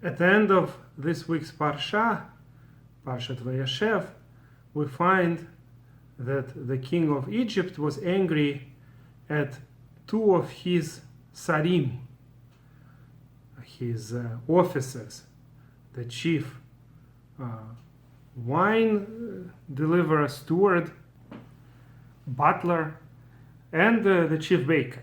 At the end of this week's Parshat Vayeshev, we find that the king of Egypt was angry at two of his sarim, his officers, the chief wine deliverer, steward, butler, and the chief baker.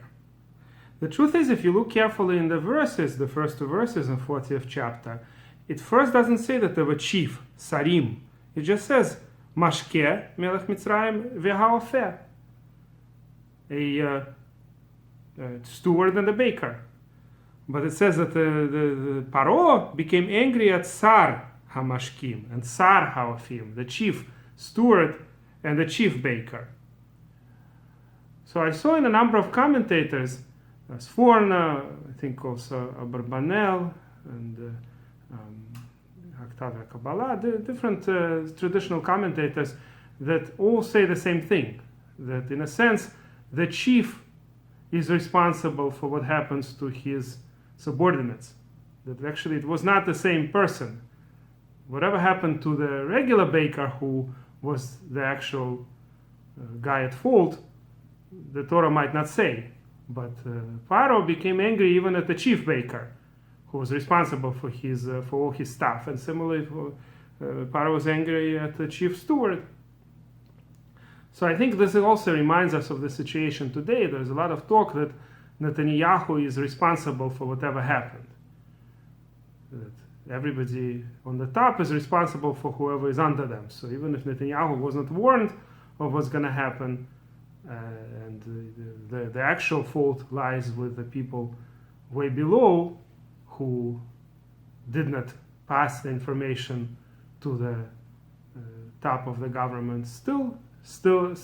The truth is, if you look carefully in the verses, the first two verses in 40th chapter, it first doesn't say that they were chief, sarim. It just says, Mashke, Melech Mitzrayim, Ve'ha'ofeh, a steward and a baker. But it says that the Pharaoh became angry at Sar HaMashkim and Sar HaOfim, the chief steward and the chief baker. So I saw in a number of commentators, Sforna, I think also Abarbanel, and Haktavia Kabbalah, different traditional commentators that all say the same thing, that in a sense the chief is responsible for what happens to his subordinates, that actually it was not the same person. Whatever happened to the regular baker who was the actual guy at fault, the Torah might not say. But Pharaoh became angry even at the chief baker, who was responsible for all his stuff. And similarly, Pharaoh was angry at the chief steward. So I think this also reminds us of the situation today. There's a lot of talk that Netanyahu is responsible for whatever happened. That everybody on the top is responsible for whoever is under them. So even if Netanyahu wasn't warned of what's going to happen, and the actual fault lies with the people way below who did not pass the information to the top of the government. Still, the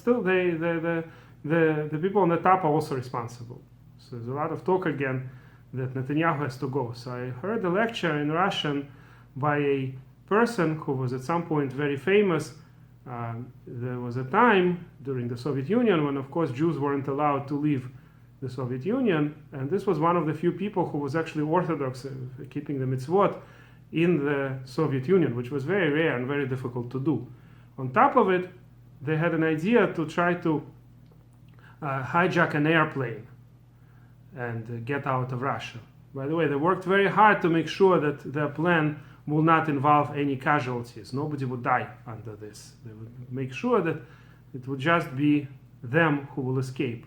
people on the top are also responsible. So there's a lot of talk again that Netanyahu has to go. So I heard a lecture in Russian by a person who was at some point very famous. There was a time during the Soviet Union when, of course, Jews weren't allowed to leave the Soviet Union, and this was one of the few people who was actually Orthodox, keeping the mitzvot in the Soviet Union, which was very rare and very difficult to do. On top of it, they had an idea to try to hijack an airplane and get out of Russia. By the way, they worked very hard to make sure that their plan will not involve any casualties. Nobody would die under this. They would make sure that it would just be them who will escape.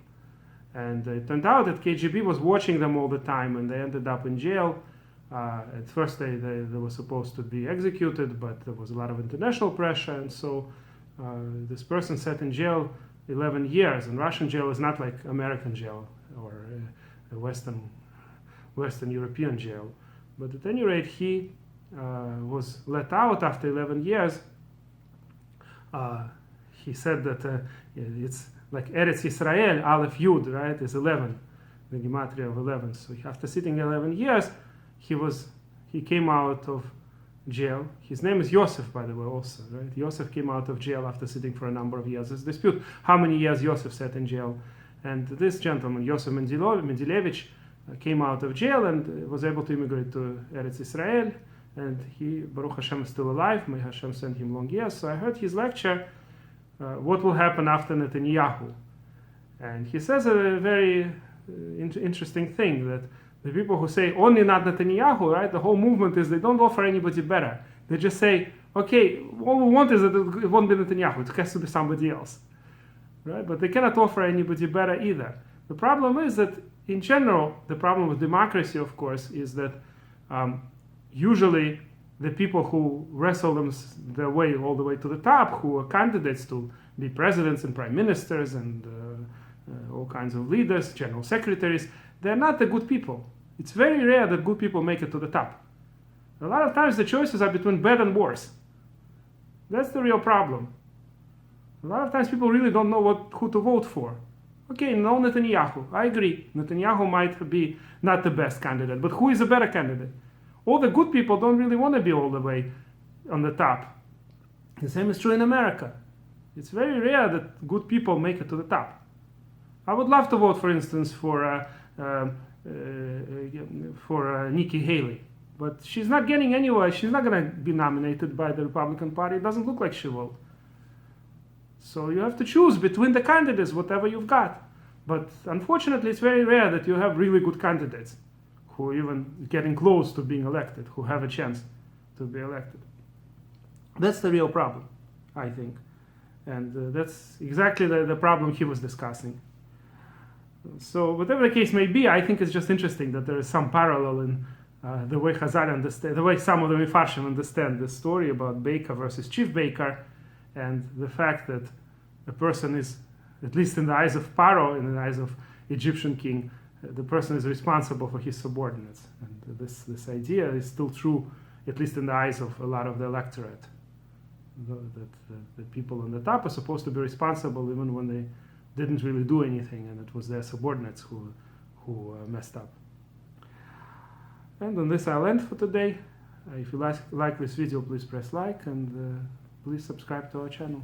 And it turned out that KGB was watching them all the time, and they ended up in jail. At first they were supposed to be executed, but there was a lot of international pressure, and so this person sat in jail 11 years. And Russian jail is not like American jail or a Western European jail. But at any rate, he was let out after 11 years. He said that it's like Eretz Yisrael, Aleph Yud, right, is 11, the gematria of 11. So after sitting 11 years, he came out of jail. His name is Yosef, by the way, also, right? Yosef came out of jail after sitting for a number of years. There's dispute how many years Yosef sat in jail. And this gentleman, Yosef Mendilevich, came out of jail and was able to immigrate to Eretz Yisrael. And he, Baruch Hashem, is still alive. May Hashem send him long years. So I heard his lecture, what will happen after Netanyahu. And he says a very interesting thing, that the people who say only not Netanyahu, right, the whole movement is they don't offer anybody better. They just say, okay, all we want is that it won't be Netanyahu, it has to be somebody else. Right? But they cannot offer anybody better either. The problem is that, in general, the problem with democracy, of course, is that usually the people who wrestle their way all the way to the top, who are candidates to be presidents and prime ministers and all kinds of leaders, general secretaries, they're not the good people. It's very rare that good people make it to the top. A lot of times the choices are between bad and worse. That's the real problem. A lot of times people really don't know who to vote for. Okay, no Netanyahu. I agree. Netanyahu might be not the best candidate, but who is a better candidate? All the good people don't really want to be all the way on the top. The same is true in America. It's very rare that good people make it to the top. I would love to vote, for instance, for Nikki Haley. But she's not getting anywhere. She's not going to be nominated by the Republican Party. It doesn't look like she will. So you have to choose between the candidates, whatever you've got. But unfortunately, it's very rare that you have really good candidates who are even getting close to being elected, who have a chance to be elected. That's the real problem, I think. And that's exactly the problem he was discussing. So whatever the case may be, I think it's just interesting that there is some parallel in the way Chazal understand, the way some of the Mefarshim understand the story about baker versus chief baker, and the fact that a person is, at least in the eyes of Pharaoh, in the eyes of Egyptian king, the person is responsible for his subordinates. And this idea is still true, at least in the eyes of a lot of the electorate. That the people on the top are supposed to be responsible even when they didn't really do anything, and it was their subordinates who messed up. And on this I'll end for today. If you like this video, please press like, and please subscribe to our channel.